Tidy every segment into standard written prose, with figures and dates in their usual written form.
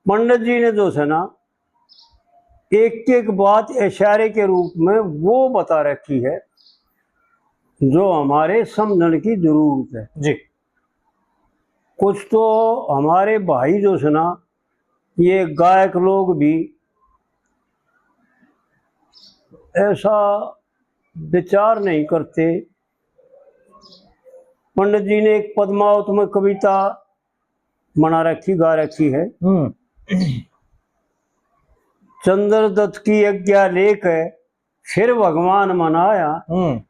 पंडित जी ने जो है ना एक एक बात इशारे के रूप में वो बता रखी है जो हमारे समझने की जरूरत है जी। कुछ तो हमारे भाई जो है ना ये गायक लोग भी ऐसा विचार नहीं करते। पंडित जी ने एक पद्मावत में कविता बना रखी गा रखी है। चंद्रदत्त की आज्ञा लेकर फिर भगवान मनाया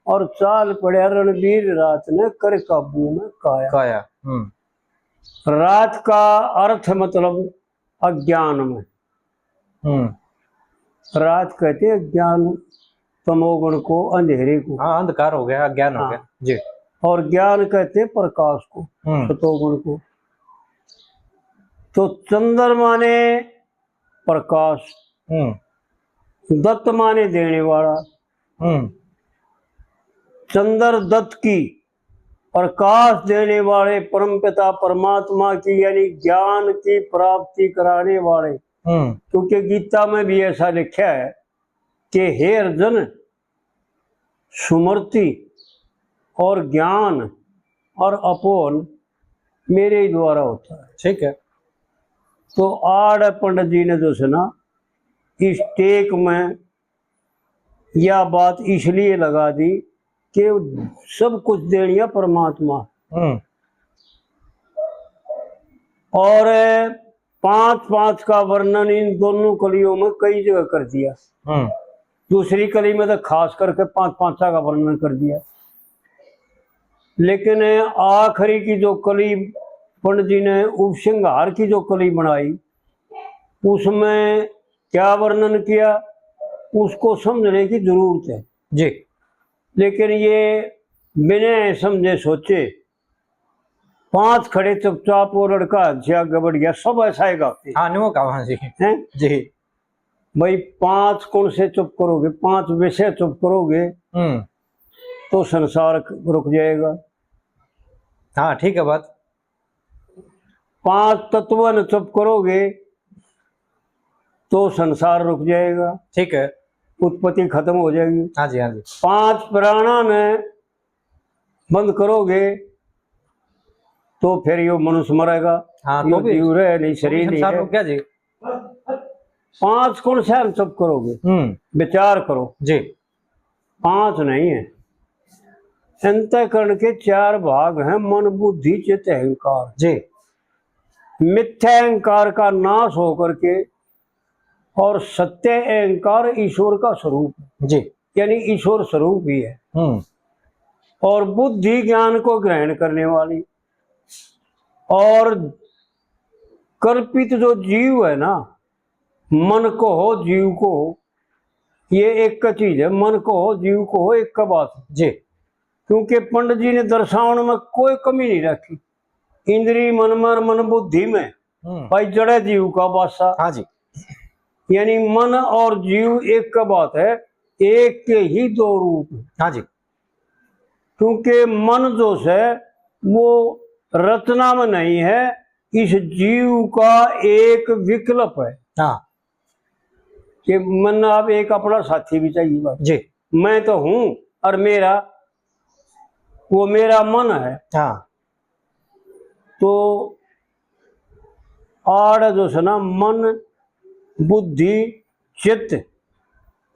और चाल पड़ा रणवीर रात ने कर काबू में काया। रात का अर्थ मतलब अज्ञान में। रात कहते अज्ञान तमोगुण को अंधेरे को। हाँ, अंधकार हो गया, अज्ञान हो गया जी। और ज्ञान कहते प्रकाश को, सतोगुण को। तो चंद्रमा ने प्रकाश, दत्त माने देने वाला, चंद्र दत्त की प्रकाश देने वाले परमपिता परमात्मा की यानी ज्ञान की प्राप्ति कराने वाले। क्योंकि गीता में भी ऐसा लिखा है कि हे अर्जुन सुमृति और ज्ञान और अपोन मेरे ही द्वारा होता है। ठीक है। तो आड़ पंडित जी ने जो है ना इस टेक में यह बात इसलिए लगा दी कि सब कुछ देनिया परमात्मा। और 5-5 का वर्णन इन दोनों कलियों में कई जगह कर दिया। दूसरी कली में तो खास करके 5-5 का वर्णन कर दिया। लेकिन आखिरी की जो कली पंडित जी ने उपसंहार की जो कली बनाई उसमें क्या वर्णन किया उसको समझने की जरूरत है जी। लेकिन ये बिना समझे सोचे 5 खड़े चुपचाप वो लड़का आगे बढ़ गया सब ऐसा ही गाते हैं जी। भाई 5 कौन से चुप करोगे, 5 विषय चुप करोगे तो संसार रुक जाएगा। हाँ ठीक है बात। 5 तत्व न चुप करोगे तो संसार रुक जाएगा। ठीक है। उत्पत्ति खत्म हो जाएगी। हाँ जी हाँ जी। 5 प्राणा ने बंद करोगे तो फिर ये मनुष्य मरेगा। हाँ, तो जीव रहे नहीं, शरीर नहीं है क्या जी। 5 कौन से हम चुप करोगे, विचार करो जी। 5 नहीं है। अंतःकरण के 4 भाग हैं, मन बुद्धि चित्त अहंकार जी। मिथ्या अहंकार का नाश होकर के और सत्य अहंकार ईश्वर का स्वरूप जी, यानी ईश्वर स्वरूप भी है। और बुद्धि ज्ञान को ग्रहण करने वाली और कल्पित जो जीव है ना, मन को हो जीव को हो, ये एक का चीज है। मन को हो जीव को हो एक का बात जी। क्योंकि पंडित जी ने दर्शावन में कोई कमी नहीं रखी। इंद्री मन मन बुद्धि में भाई जड़े जीव का बादशाह। हाँ जी। यानी मन और जीव एक का बात है, एक के ही 2 रूप। हाँ जी। क्योंकि मन जो है वो रचना में नहीं है, इस जीव का एक विकल्प है। हाँ कि मन अब एक अपना साथी भी चाहिए बात जी। मैं तो हूं और मेरा वो मेरा मन है। हाँ। तो आड़ जो है ना मन बुद्धि चित्त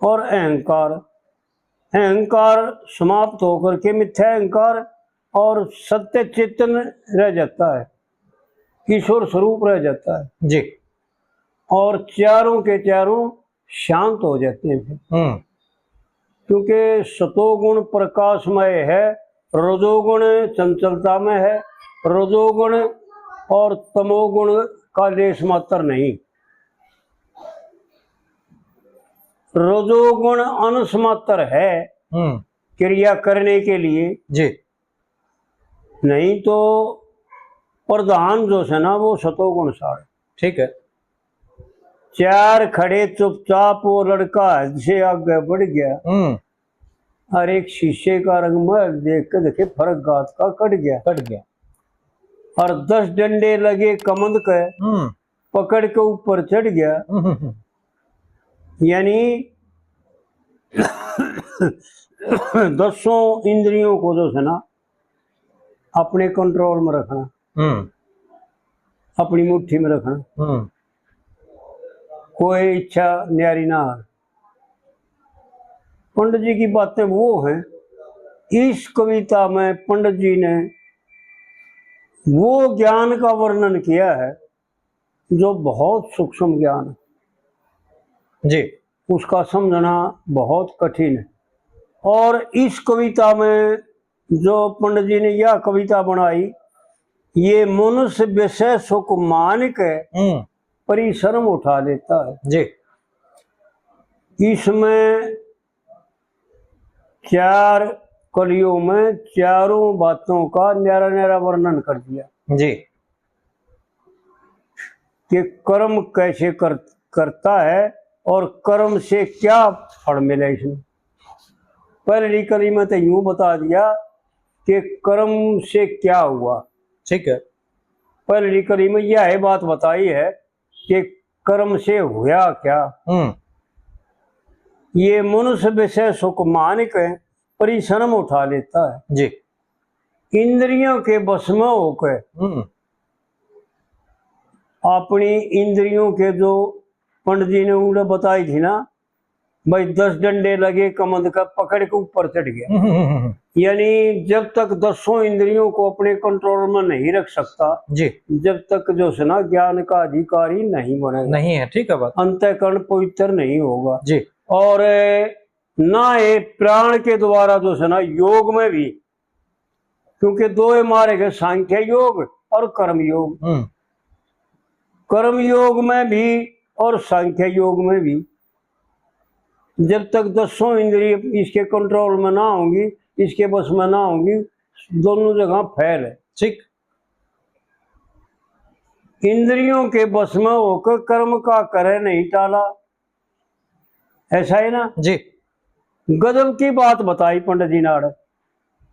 और अहंकार, अहंकार समाप्त होकर के मिथ्या अहंकार और सत्य चेतन रह जाता है, ईश्वर स्वरूप रह जाता है जी। और चारों के चारों शांत हो जाते हैं फिर। क्योंकि सतोगुण प्रकाशमय है, रजोगुण चंचलता में है, रजोगुण और तमोगुण का लेश मात्र नहीं। रजोगुण अंश मात्र है क्रिया करने के लिए जी। नहीं तो प्रधान जो है ना वो सतोगुण सार। ठीक है। 4 खड़े चुपचाप वो लड़का हद से आगे बढ़ गया और एक शीशे का रंग में देख के देखे फर्क गात का कट गया। कट गया। और 10 डंडे लगे कमंद के पकड़ के ऊपर चढ़ गया, यानी 10 इंद्रियों को जो है ना अपने कंट्रोल में रखना, अपनी मुट्ठी में रखना, कोई इच्छा न्यारी ना हो। पंडित जी की बातें वो हैं, इस कविता में पंडित जी ने वो ज्ञान का वर्णन किया है जो बहुत सूक्ष्म ज्ञान है जी, उसका समझना बहुत कठिन है। और इस कविता में जो पंडित जी ने यह कविता बनाई, ये मनुष्य विषय सुख मान के परिश्रम उठा लेता है जी। इसमें 4 कलियों में चारों बातों का न्यारा न्यारा वर्णन कर दिया जी, कि कर्म कैसे करता है और कर्म से क्या फल मिले। इसमें पहली कली में तो यूं बता दिया कि कर्म से क्या हुआ, ठीक है। पहली कली में यह बात बताई है कि कर्म से हुआ क्या। ये मनुष्य विषय सुख मान के परिश्रम उठा लेता है जी। इंद्रियों के बस में होकर, अपनी इंद्रियों के जो पंडित जी ने उन्हें बताई थी ना भाई, 10 डंडे लगे कमंद का, पकड़ के ऊपर चढ़ गया। यानी जब तक 10 इंद्रियों को अपने कंट्रोल में नहीं रख सकता जी, जब तक जो है ना ज्ञान का अधिकारी नहीं बनेगा, नहीं है, ठीक है बात। अंतःकरण पवित्र नहीं होगा जी। और ना ये प्राण के द्वारा जो है ना योग में भी, क्योंकि 2 मारे गए, सांख्य योग और कर्म योग। कर्म योग में भी और सांख्य योग में भी जब तक 10 इंद्रिय इसके कंट्रोल में ना होंगी, इसके बस में ना होंगी, दोनों जगह फैल है। ठीक। इंद्रियों के बस में होकर कर्म का करे नहीं टाला, ऐसा है ना जी। गजब की बात बताई पंडित जी ने,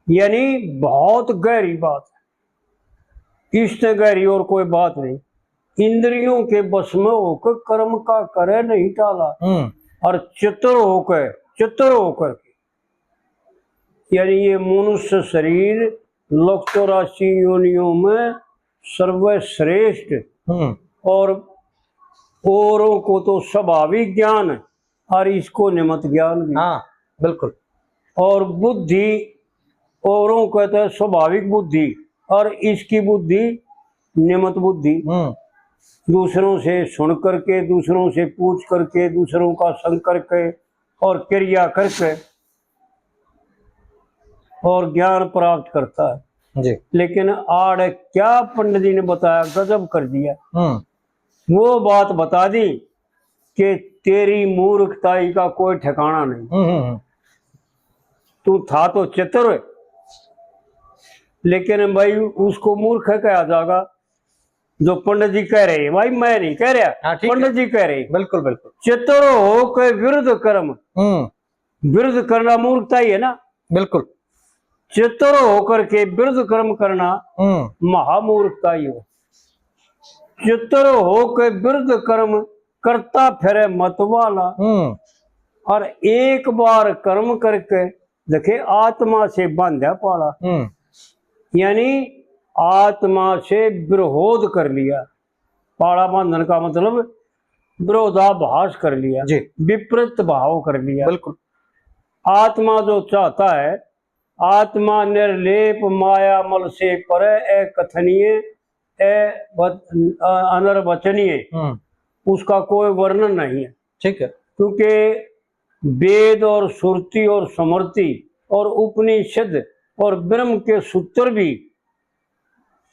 यानी बहुत गहरी बात है, इससे गहरी और कोई बात नहीं। इंद्रियों के बस में होकर कर्म का करे नहीं टाला और चित्र होकर यानी ये मनुष्य शरीर लोक 84 योनियों में सर्वश्रेष्ठ और औरों को तो स्वाभाविक ज्ञान और इसको निमित्त ज्ञान भी। हाँ बिल्कुल। और बुद्धि औरों कहते हैं स्वाभाविक बुद्धि और इसकी बुद्धि निमित्त बुद्धि, दूसरों से सुन करके, दूसरों से पूछ करके, दूसरों का संग करके और क्रिया करके और ज्ञान प्राप्त करता है जी। लेकिन आड़ क्या पंडित जी ने बताया, गजब कर दिया। वो बात बता दी कि तेरी मूर्खताई का कोई ठिकाना नहीं। तू था तो चतुर, लेकिन भाई उसको मूर्ख कहा जाएगा जो पंडित जी कह रहे हैं। भाई मैं नहीं कह रहा, पंडित जी कह रहे हैं। बिल्कुल बिल्कुल। चतुर हो के विरुद्ध कर्म, विरुद्ध करना मूर्खता ही है ना। बिल्कुल। चतुर होकर के विरुद्ध कर्म करना महामूर्खता ही हो। चतुर हो के विरुद्ध कर्म करता फिरे मत वाला, और एक बार कर्म करके देखे आत्मा से बांधा पाला, यानी आत्मा से विरोध कर लिया। पाड़ा बांधन का मतलब विरोधाभास कर लिया जी, विपरीत भाव कर लिया। बिल्कुल। आत्मा जो चाहता है, आत्मा निर्लेप माया मल से परे कथनीय अनर्वचनीय, उसका कोई वर्णन नहीं है। ठीक है। क्योंकि वेद और श्रुति और स्मृति और उपनिषद और ब्रह्म के सूत्र भी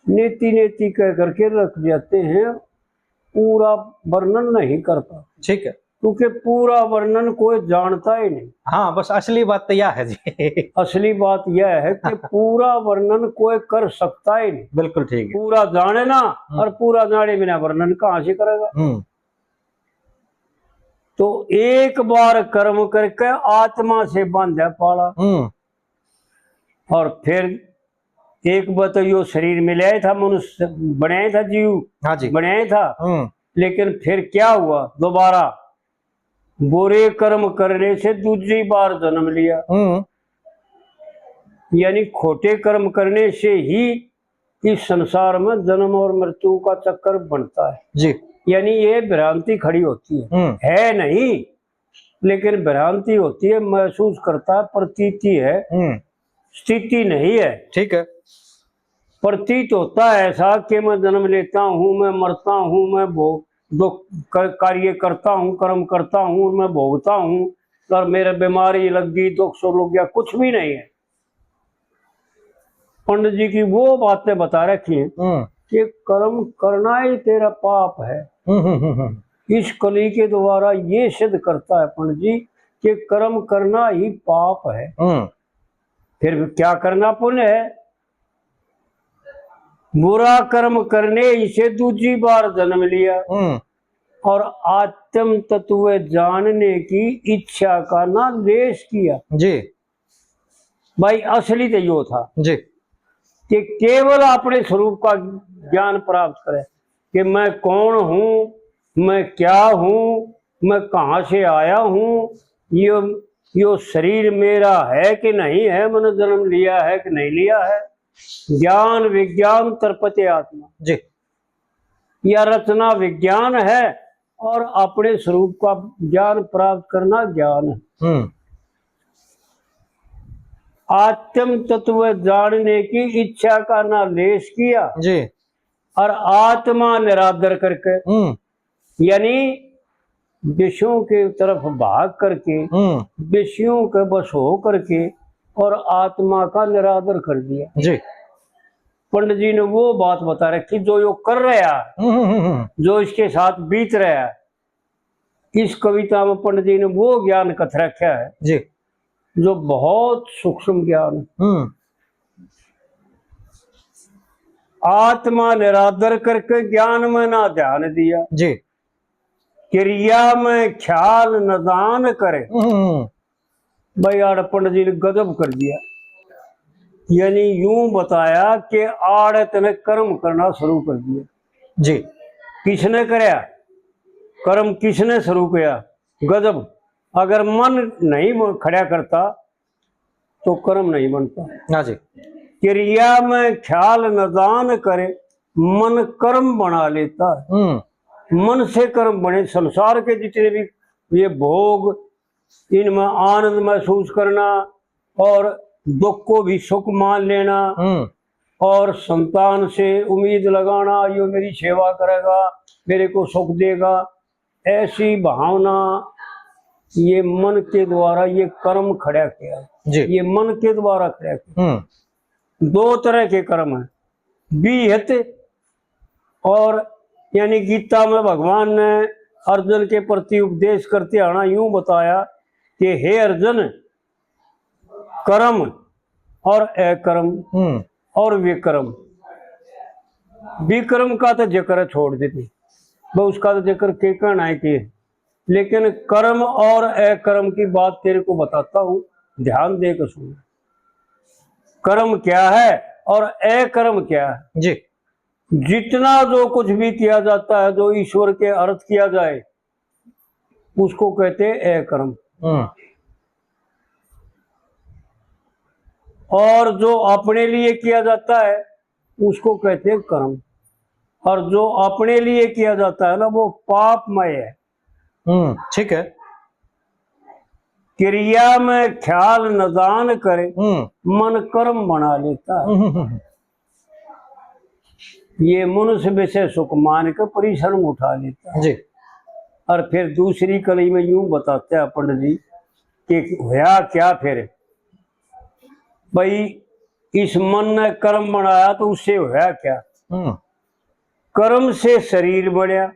नीति नीति कह करके रख जाते हैं, पूरा वर्णन नहीं करता। ठीक है। क्योंकि पूरा वर्णन कोई जानता ही नहीं। हाँ, बस असली बात तो यह है जी। असली बात यह है कि पूरा वर्णन कोई कर सकता ही नहीं। बिल्कुल ठीक है। पूरा जाने ना, और पूरा जाने बिना वर्णन कहाँ से करेगा। तो एक बार कर्म करके आत्मा से बांधा पाला, और फिर एक बार तो यो शरीर मिलाया था, मनुष्य बनाया था, जीव। हाँ जी, बनाया था। लेकिन फिर क्या हुआ, दोबारा बुरे कर्म करने से दूसरी बार जन्म लिया। यानी खोटे कर्म करने से ही इस संसार में जन्म और मृत्यु का चक्कर बनता है जी। यानी ये भ्रांति खड़ी होती है नहीं, लेकिन भ्रांति होती है, महसूस करता है, प्रतीति है, स्थिति नहीं है। ठीक है। प्रतीत होता है ऐसा कि मैं जन्म लेता हूँ, मैं मरता हूँ, मैं कार्य करता हूँ, कर्म करता हूँ, मैं भोगता हूँ, और मेरे बीमारी लग गई, दुख सुख लग गया, कुछ भी नहीं है। पंडित जी की वो बातें बता रखी हैं कि कर्म करना ही तेरा पाप है। इस कली के द्वारा ये सिद्ध करता है पंडित जी कि कर्म करना ही पाप है। फिर क्या करना पुण्य है? बुरा कर्म करने से दूसरी बार जन्म लिया और आत्म तत्व जानने की इच्छा का ना लेश किया। जी भाई असली तो यो था जी कि केवल अपने स्वरूप का ज्ञान प्राप्त करे कि मैं कौन हूँ, मैं क्या हूँ, मैं कहाँ से आया हूँ, यो शरीर मेरा है कि नहीं है, मैंने जन्म लिया है कि नहीं लिया है। ज्ञान विज्ञान तरपते आत्मा जी। यह रचना विज्ञान है और अपने स्वरूप का ज्ञान प्राप्त करना ज्ञान है। आत्म तत्व जानने की इच्छा का ना लेश किया जी और आत्मा निरादर करके यानी विषयों के तरफ भाग करके विषयों के बस हो करके और आत्मा का निरादर कर दिया। जी। पंडित जी ने वो बात बता रखी जो यो कर रहा है, जो इसके साथ बीत रहा है। इस कविता में पंडित जी ने वो ज्ञान कथ रखा है जी जो बहुत सूक्ष्म ज्ञान है। आत्मा निरादर करके ज्ञान में ना ध्यान दिया, जी। क्रिया में ख्याल नदान करे। भाई आड़ पंडित जी ने गजब कर दिया, यानी यूं बताया कि आड़त ने कर्म करना शुरू कर दिया। जी। किसने करया कर्म, किसने शुरू किया? गजब। अगर मन नहीं खड़ा करता तो कर्म नहीं बनता। हाँ जी। क्रिया में ख्याल नदान करे, मन कर्म बना लेता है। मन से कर्म बने। संसार के जितने भी ये भोग, इनमें आनंद महसूस करना और दुख को भी सुख मान लेना और संतान से उम्मीद लगाना, यो मेरी सेवा करेगा, मेरे को सुख देगा, ऐसी भावना, ये मन के द्वारा ये कर्म खड़ा किया है। ये मन के द्वारा खड़ा किया। दो तरह के कर्म है, विहित और यानी गीता में भगवान ने अर्जुन के प्रति उपदेश करते आना यूं बताया कि हे अर्जुन, कर्म और अकर्म और विकर्म। विकर्म का तो जिक्र छोड़ देते, वो उसका तो जिक्र के कहना है कि, लेकिन कर्म और अकर्म की बात तेरे को बताता हूं, ध्यान दे कर सुन। कर्म क्या है और अकर्म क्या है? जी। जितना जो कुछ भी किया जाता है, जो ईश्वर के अर्थ किया जाए, उसको कहते हैं अकर्म। और जो अपने लिए किया जाता है उसको कहते हैं कर्म। और जो अपने लिए किया जाता है ना, वो पापमय है। ठीक है। क्रिया में ख्याल नदान करे, मन कर्म बना लेता है। ये मनुष्य विषय सुख मान कर परिश्रम उठा लेता है। जी। और फिर दूसरी कली में यूं बताते हैं पंडित जी कि होया क्या फिर, भाई इस मन ने कर्म बनाया तो उससे होया क्या? कर्म से शरीर बनया,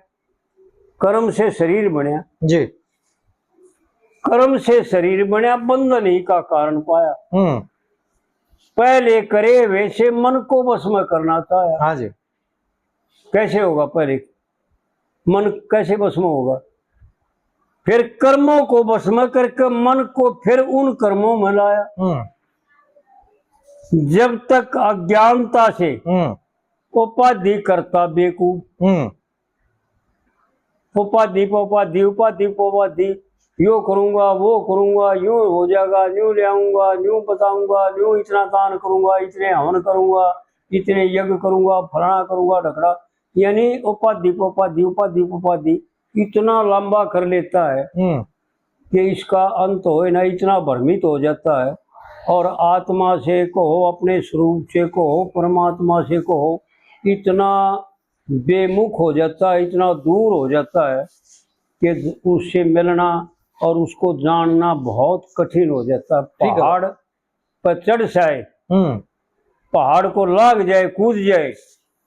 कर्म से शरीर बनया जी। कर्म से शरीर बनया, बंधन ही का कारण पाया। पहले करे वैसे मन को बस में करना चाहा। हाँ जी। कैसे होगा? पहले मन कैसे बस में होगा? फिर कर्मों को बस में करके मन को फिर उन कर्मों में लाया। जब तक अज्ञानता से उपाधि करता बेकूफ, उपाधि पोपाधि उपाधि पोपाधि, यो करूंगा वो करूंगा, यूं हो जाएगा, यूं ले आऊंगा, यूं बताऊंगा, यूं इतना दान करूंगा, इतने हवन करूंगा, इतने यज्ञ करूंगा, फलाना करूंगा ढकड़ा, यानी उपाधि पोपाधि उपाधि पोपाधि इतना लंबा कर लेता है कि इसका अंत हो ना, इतना भ्रमित हो जाता है। और आत्मा से कहो, अपने स्वरूप से कहो, परमात्मा से कहो, इतना बेमुख हो जाता है, इतना दूर हो जाता है कि उससे मिलना और उसको जानना बहुत कठिन हो जाता है। पहाड़ पर चढ़ जाए, पहाड़ को लाग जाए, कूद जाए,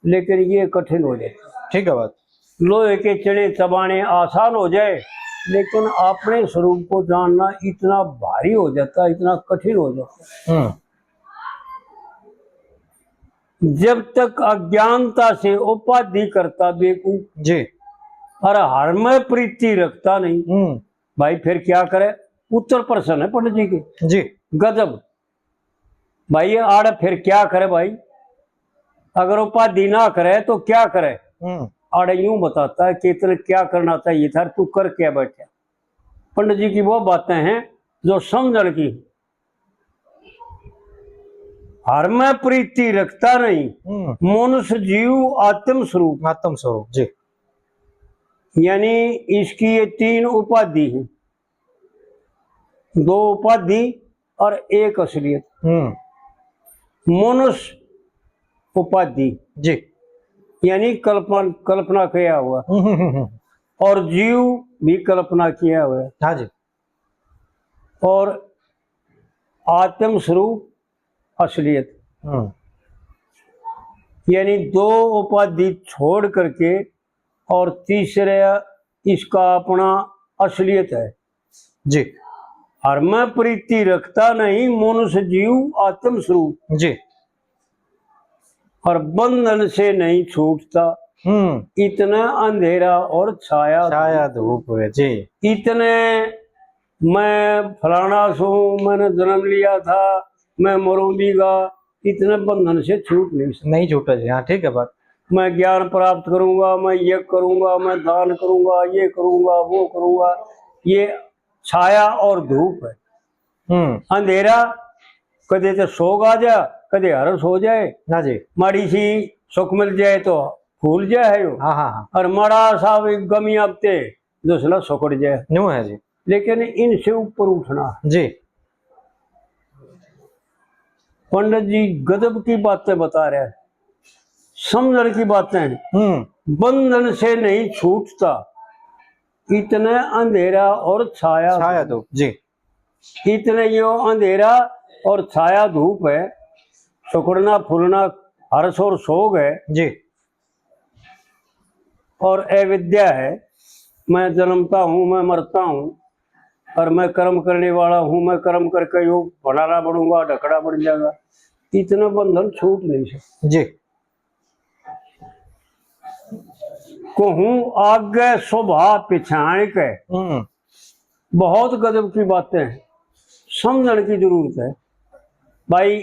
लेकिन ये कठिन हो जाता है। ठीक है बात। लोहे के चने चबाने आसान हो जाए, लेकिन अपने स्वरूप को जानना इतना भारी हो जाता है, इतना कठिन हो जाता है। जब तक अज्ञानता से उपाधि करता बेकूफ जी, और हर में प्रीति रखता नहीं, भाई फिर क्या करे। उत्तर प्रश्न है पंडित जी के जी, गजब। भाई ये आड़ फिर क्या करे भाई, अगर उपाधि ना करे तो क्या करे। आड़ यूं बताता है कि इतना क्या करना चाहिए था, तू कर क्या बैठा। पंडित जी की वो बातें हैं जो समझण की। हर में प्रीति रखता नहीं, मनुष्य जीव आत्म स्वरूप जी, यानी इसकी ये तीन उपाधि है, दो उपाधि और एक असलियत। मनुष्य उपाधि जी, यानी कल्पना किया हुआ, और जीव भी कल्पना किया हुआ है। हाँ जी। और आत्म स्वरूप असलियत, यानी दो उपाधि छोड़ करके और तीसरे इसका अपना असलियत है। जी, हर में प्रीति रखता नहीं, मनुष्य जीव आत्म स्वरूप जी, और बंधन से नहीं छूटता। इतना अंधेरा और छाया धूप है जी। इतने मैं फलाना सो, मैंने जन्म लिया था, मैं मरूंगा, इतने बंधन से छूट नहीं छूटा जी। हाँ ठीक है बात। मैं ज्ञान प्राप्त करूंगा, मैं ये करूंगा, मैं दान करूंगा, ये करूंगा, वो करूंगा, ये छाया और धूप है। अंधेरा कदे तो सोग आ जा, कदे हरस हो जाए। हाँ जी। माड़ी सी सुख मिल जाए तो फूल जाए यो। हाँ। और माड़ा सा गमी आपते दूसरा सुकड़ जाए। न्यू है जी। लेकिन इनसे ऊपर उठना जी। पंडित जी गजब की बातें बता रहे हैं, समझण की बातें। बंधन से नहीं छूटता, इतने अंधेरा और छाया धूप जी। इतने यो अंधेरा और छाया धूप है, सुकड़ना फूलना हर्ष और सोग है जी। और अविद्या है। मैं जन्मता हूँ, मैं मरता हूँ, और मैं कर्म करने वाला हूँ, मैं कर्म करके यो बनाना बनूंगा, ढकड़ा बन जाएगा। इतना बंधन छूट नहीं सकता जी। कहूँ आगे शोभा पिछाण के, बहुत गजब की बातें हैं, समझने की जरूरत है भाई।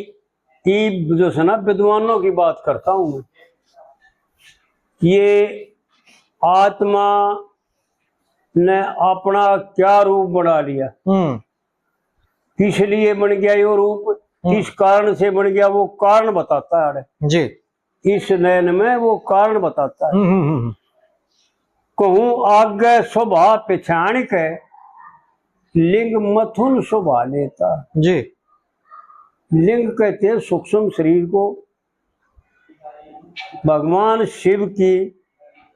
ये जो है ना, विद्वानों की बात करता हूं मैं। ये आत्मा ने अपना क्या रूप बना लिया, किस लिए बन गया ये रूप, किस कारण से बन गया, वो कारण बताता है जी। इस नयन में वो कारण बताता है। कहूँ आगे शोभा पिछाण के, लिंग मथुन शोभा लेता जी। लिंग कहते हैं सूक्ष्म शरीर को। भगवान शिव की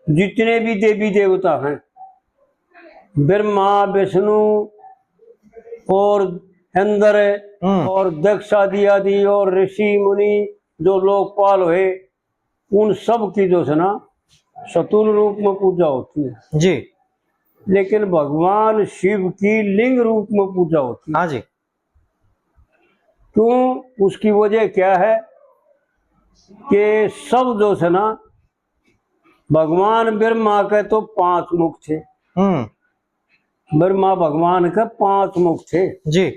जितने भी देवी देवता हैं, ब्रह्मा विष्णु और इंद्र और दक्ष आदि और ऋषि मुनि जो लोकपाल हुए, उन सब की जो है ना सतुल रूप में पूजा होती है जी। लेकिन भगवान शिव की लिंग रूप में पूजा होती है। हाँ जी। क्यों? उसकी वजह क्या है कि सब जो है ना, भगवान ब्रह्मा के तो 5 मुख थे। ब्रह्मा भगवान के 5 मुख थे जी।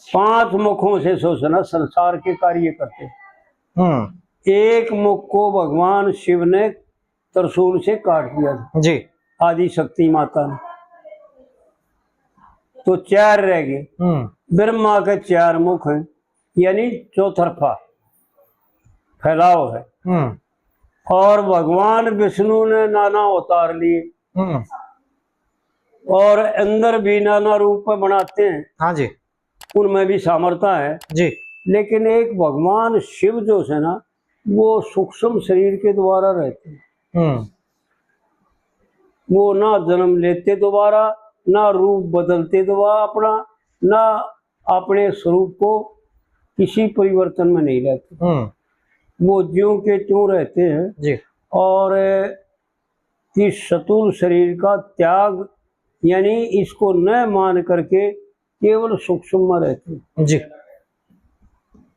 5 मुखों से सोचना संसार के कार्य करते। एक मुख को भगवान शिव ने त्रिशूल से काट दिया जी। आदि शक्ति माता ने, तो 4 रह गए। ब्रह्मा के 4 मुख हैं, यानी चौतरफा फैलाव है। और भगवान विष्णु ने नाना अवतार लिए और अंदर भी नाना रूप बनाते हैं। हाँ जी, उनमें भी सामर्थ्य है जी। लेकिन एक भगवान शिव जो है ना, वो सूक्ष्म शरीर के द्वारा रहते हैं। वो ना जन्म लेते दोबारा, ना रूप बदलते दोबारा अपना, ना अपने स्वरूप को किसी परिवर्तन में नहीं रहते। वो ज्यों के त्यों रहते हैं जी। और इस स्थूल शरीर का त्याग, यानी इसको न मान करके केवल सूक्ष्म में रहते हैं। जी।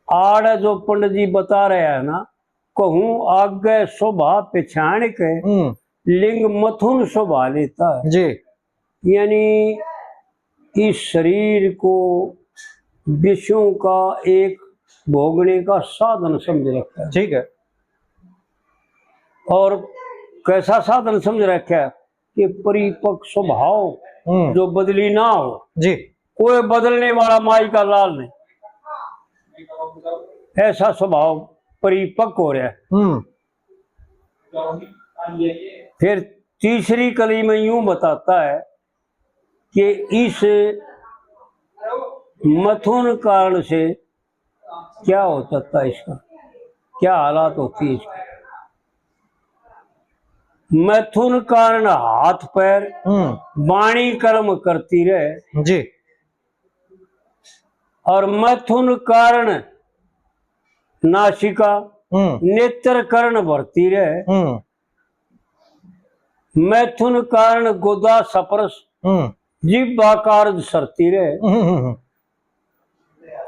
आड़ जो पंडित जी बता रहे हैं ना, कहूँ आगे शोभा पहचान के लिंग मथुन शोभा लेता है। जी। यानी इस शरीर को विषयों का एक भोगने का साधन समझ रखा है। ठीक है। और कैसा साधन समझ रखा है कि परिपक्व स्वभाव जो बदली ना हो। जी। कोई बदलने वाला माई का लाल नहीं, ऐसा स्वभाव परिपक्व हो रहा है। फिर तीसरी कली में यूं बताता है कि इस मथुन कारण से क्या होता था, इसका क्या हालात होती है इसकी। मैथुन कारण हाथ पैर वाणी कर्म करती रहे जी। और मैथुन कारण नासिका नेत्र कर्ण भरती रहे। मैथुन कारण गोदा सपरस जिह्वाकार सरती रहे।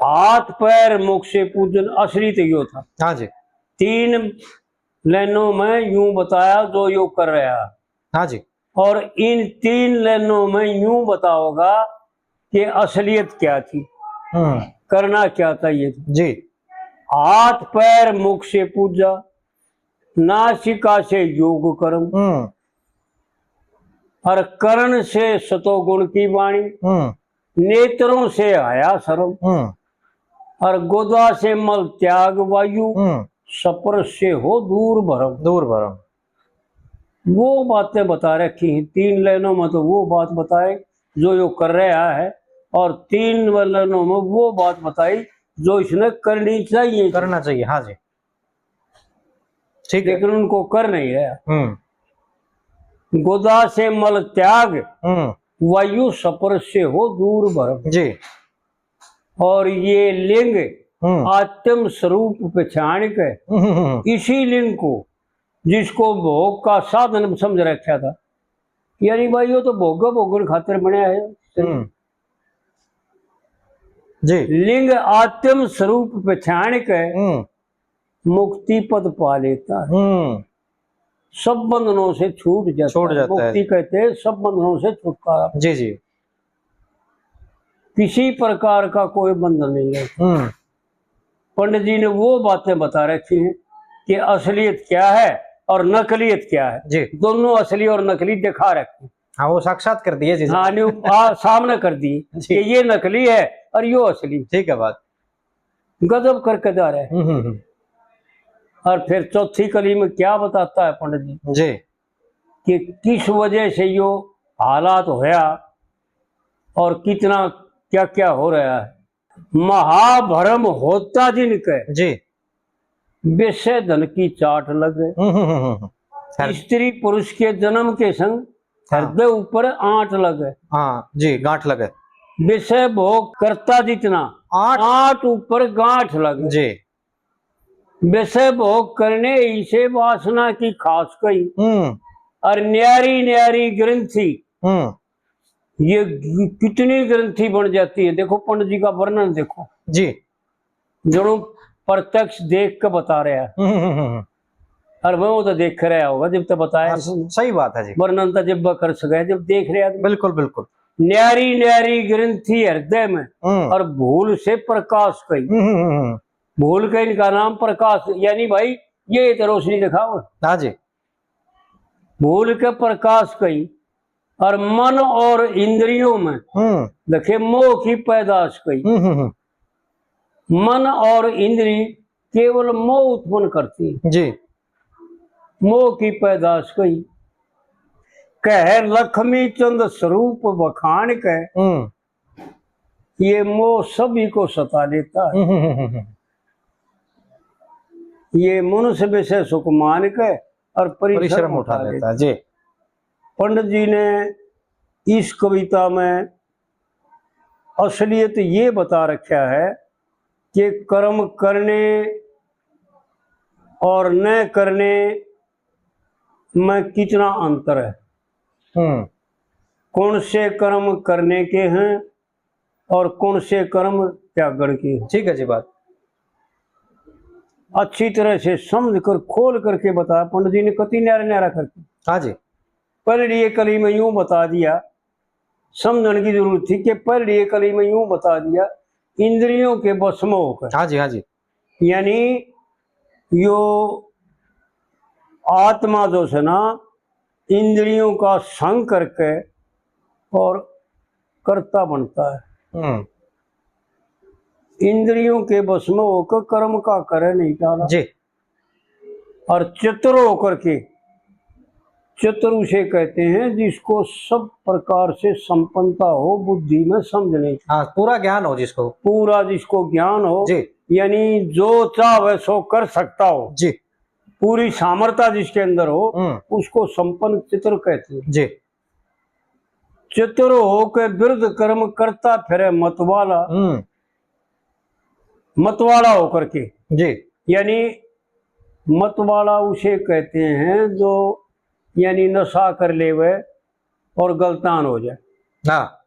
हाथ पैर मुख से पूजन असली तो यो था। हाँ जी। 3 लाइनों में यूं बताया जो यो कर रहा है। हाँ जी। और इन 3 लाइनों में यूं बताओगा कि असलियत क्या थी, करना क्या था ये जी। हाथ पैर मुख से पूजा, नासिका से योग कर्म और कर्ण से सतोगुण की वाणी, नेत्रों से हया शर्म और गोदा से मल त्याग वायु, सपर से हो दूर भरम। दूर भरम। वो बातें बता रखी हैं 3 लाइनों में, तो वो बात बताए जो यो कर रहा है और 3 लाइनों में वो बात बताई जो इसने करनी चाहिए, करना चाहिए। हाँ जी, ठीक है। लेकिन उनको कर नहीं रहा। गोदा से मल त्याग वायु सपर से हो दूर भरम जी। और ये लिंग आत्म स्वरूप पहचान के इसी लिंग को जिसको भोग का साधन समझ रखा था, यानी भाई वो तो भोगन खातिर बनाया है। जी। लिंग आत्म स्वरूप पहचान के मुक्ति पद पा लेता है। सब बंधनों से छूट जाता है। मुक्ति कहते हैं सब बंधनों से छुटकारा। जी जी। किसी प्रकार का कोई बंधन नहीं है। पंडित जी ने वो बातें बता रखी हैं कि असलियत क्या है और नकलियत क्या है। जी। दोनों असली और नकली दिखा रखे। हाँ, वो साक्षात कर दिए जी। हाँ, सामने कर दिए कि ये नकली है और यो असली। ठीक है बात। गजब करके जा रहे हैं। और फिर चौथी कली में क्या बताता है पंडित जी कि किस वजह से यो हालात होया और कितना क्या क्या हो रहा है। महाभरम होता जिनके जी, विषय धन की चाट लगे, स्त्री पुरुष के जन्म के संग हृदय ऊपर आंट लगे। हाँ जी, गांठ लगे। विषय भोग करता जितना आंट ऊपर गांठ लगे जी। विषय भोग करने इसे वासना की खास कही और न्यारी न्यारी ग्रंथि ये कितनी ग्रंथि बन जाती है। देखो पंडित जी का वर्णन देखो जी, जो प्रत्यक्ष देख के बता रहा है। और वो तो देख रहा होगा जब तक बताया। सही बात है जी। वर्णन तो जब कर सके जब देख रहा। बिल्कुल बिल्कुल। न्यारी न्यारी ग्रंथि हृदय में और भूल से प्रकाश कही। भूल के इनका नाम प्रकाश, यानी भाई ये तो रोशनी दिखाओ। हाँ जी। भूल के प्रकाश कही और मन और इंद्रियों में देखिए मोह की पैदाश कई। मन और इंद्री केवल मोह उत्पन्न करती है। जी। मोह की पैदाश कई। कह लक्ष्मी चंद स्वरूप बखान कह, ये मोह सभी को सता लेता है। ये मनुष्य विषय सुख मान के और परिश्रम उठा लेता है। जी। पंडित जी ने इस कविता में असलियत ये बता रखा है कि कर्म करने और न करने में कितना अंतर है। कौन से कर्म करने के हैं और कौन से कर्म त्यागण के हैं। ठीक है जी। बात अच्छी तरह से समझ कर खोल करके बताया पंडित जी ने, कति न्यारा न्यारा करके। हाँ जी। पहले ये कली में यूं बता दिया, समझने की जरूरत थी कि पहले ये कली में यूं बता दिया, इंद्रियों के बस में होकर। हाँ जी। हाँ जी। यानी यो आत्मा जो है ना, इंद्रियों का संग करके और कर्ता बनता है। इंद्रियों के बस में होकर कर्म का करे नहीं डाला जी। और चतुर होकर के, चतुर उसे कहते हैं जिसको सब प्रकार से संपन्नता हो, बुद्धि में समझने की। हाँ, पूरा ज्ञान हो जिसको। पूरा जिसको ज्ञान हो जी। यानी जो चाहे सो कर सकता हो जी। पूरी सामर्थ्य जिसके अंदर हो उसको संपन्न चतुर कहते हैं। जी। चतुर होकर विरुद्ध कर्म करता फिरे मतवाला, मतवाला होकर के। जी। यानी मतवाला उसे कहते हैं जो यानी नशा कर ले वह और गलतान हो जाए। हाँ,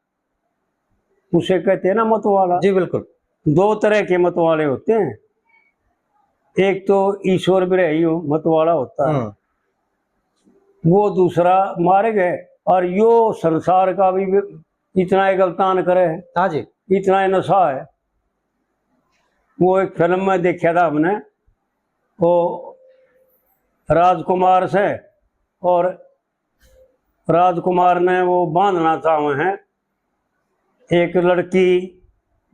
उसे कहते हैं ना मतवाला। जी बिल्कुल। दो तरह के मतवाले होते हैं, एक तो ईश्वर विरही मतवाला होता है, वो दूसरा मार्ग है। और यो संसार का भी इतना ही गलतान करे है। हाँ जी। इतना ही नशा है। वो एक फिल्म में देखा था हमने, वो राजकुमार से, और राजकुमार ने वो बांधना चाहे हैं, एक लड़की,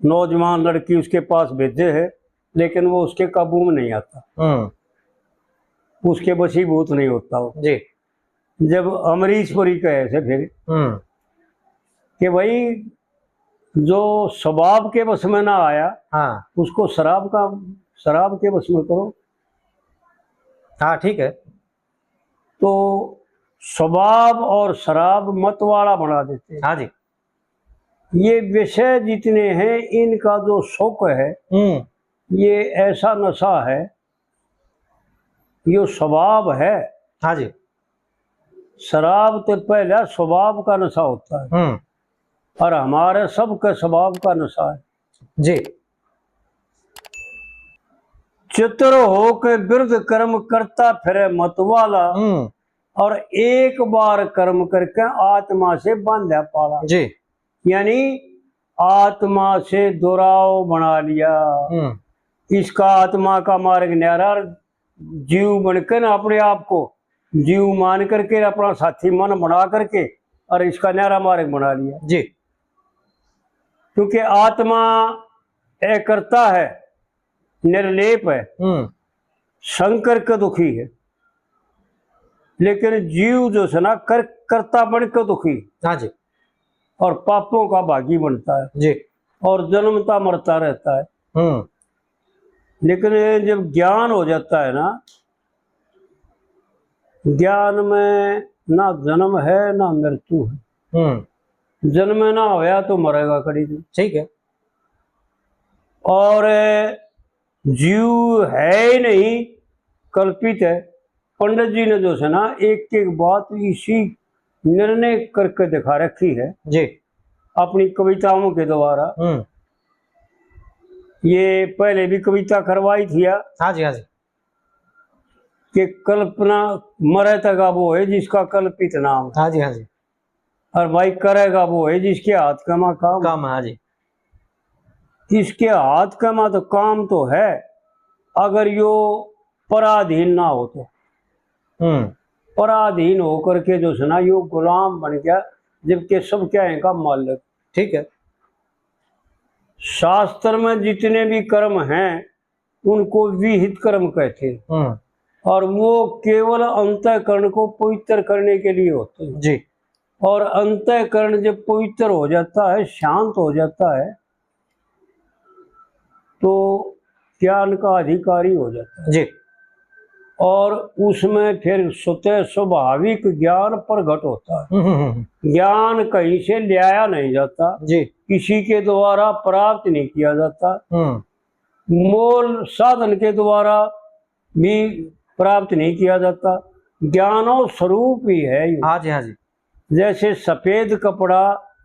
नौजवान लड़की उसके पास भेजे है, लेकिन वो उसके काबू में नहीं आता, उसके वशीभूत नहीं होता वो जी। जब अमरीश पुरी कहे से फिर कि भाई जो स्वभाव के बस में ना आया, हाँ, उसको शराब के बस में करो। हाँ ठीक है। तो स्वभाव और शराब मतवाला बना देते हैं। हाँ जी। ये विषय जितने हैं इनका जो शौक है, ये ऐसा नशा है, ये स्वभाव है। हाँ जी। शराब तो पहला स्वभाव का नशा होता है, और हमारे सबके स्वभाव का नशा है। जी। चित्र हो के विरुद्ध कर्म करता फिरे मतवाला, और एक बार कर्म करके आत्मा से बांधा पाला। जी। यानी आत्मा से दुराव बना लिया। इसका आत्मा का मार्ग न्यारा, जीव बनकर ना अपने आप को जीव मान करके अपना साथी मन बना करके और इसका न्यारा मार्ग बना लिया। जी। क्योंकि आत्मा एक करता है, निर्लेप है, शंकर का दुखी है, लेकिन जीव जो है ना करता बन के दुखी। हाँ जी। और पापों का भागी बनता है जी। और जन्मता मरता रहता है। लेकिन जब ज्ञान हो जाता है ना, ज्ञान में ना जन्म है ना मृत्यु है। जन्म ना होया तो मरेगा कड़ी नहीं। ठीक है। और जीव है ही नहीं, कल्पित है। पंडित जी ने जो है ना एक एक बात इसी निर्णय करके दिखा रखी है जी, अपनी कविताओं के द्वारा। ये पहले भी कविता करवाई थी। हाँ जी। हाँ जी। कि कल्पना मरे तक वो है जिसका कल्पित नाम। हाँ जी। हाँ जी। और भाई करेगा वो है जिसके हाथ कमा काम। हाँ जी। इसके हाथ कमा तो काम तो है, अगर यो पराधीन ना हो तो। पराधीन होकर के जो है ना यो गुलाम बन गया, जबकि सब क्या है का मालिक। ठीक है। शास्त्र में जितने भी कर्म हैं उनको विहित कर्म कहते हैं, और वो केवल अंतःकरण को पवित्र करने के लिए होते हैं। जी। और अंतःकरण जब पवित्र हो जाता है, शांत हो जाता है, तो ज्ञान का अधिकारी हो जाता है। जी। और उसमें फिर स्वतः स्वाभाविक ज्ञान प्रकट होता है। ज्ञान कहीं से लाया नहीं जाता, जी। किसी के द्वारा प्राप्त नहीं किया जाता, मोल साधन के द्वारा भी प्राप्त नहीं किया जाता। ज्ञानो स्वरूप ही है ये। हाँ जी, हाँ जी। जैसे सफेद कपड़ा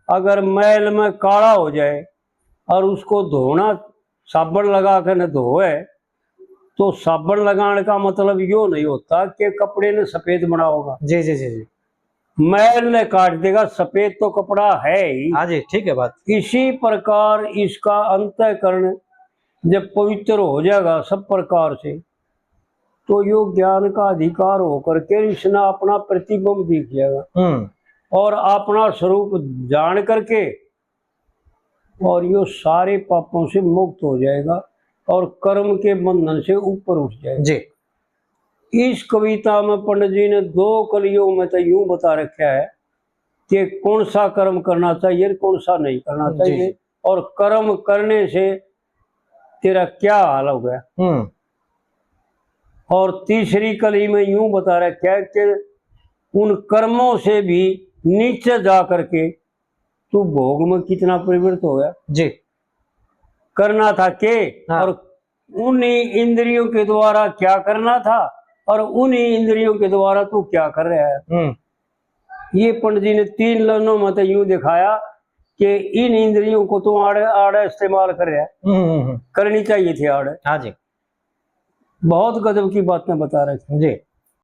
अगर मैल में काला हो जाए और उसको धोना, साबुन लगा कर न धोए, तो साबुन लगाने का मतलब यो नहीं होता कि कपड़े ने सफेद बना होगा। जी जी जी जी। मैल ने काट देगा, सफेद तो कपड़ा है ही। हाँ जी, ठीक है बात। इसी प्रकार इसका अंतःकरण जब पवित्र हो जाएगा सब प्रकार से, तो यो ज्ञान का अधिकार होकर के इसने अपना प्रतिबिंब दिख जाएगा और अपना स्वरूप जान करके, और यो सारे पापों से मुक्त हो जाएगा और कर्म के बंधन से ऊपर उठ जाएगा। जी। इस कविता में पंडित जी ने 2 कलियों में तो यूं बता रखा है कि कौन सा कर्म करना चाहिए, कौन सा नहीं करना चाहिए, और कर्म करने से तेरा क्या हाल हो गया। और तीसरी कली में यूं बता रखा है कि उन कर्मों से भी नीचे जा करके तू भोग में कितना परिवर्तित हो गया। जी। करना था के, हाँ। और उन्हीं इंद्रियों के द्वारा क्या करना था, और उन्हीं इंद्रियों के द्वारा तू क्या कर रहा है। ये पंडित जी ने 3 लाइनों में तो यूं दिखाया कि इन इंद्रियों को तू आड़े आड़े इस्तेमाल कर रहा है, करनी चाहिए थी आड़े। हाँ जी। बहुत गजब की बातें बता रहे थे। जी।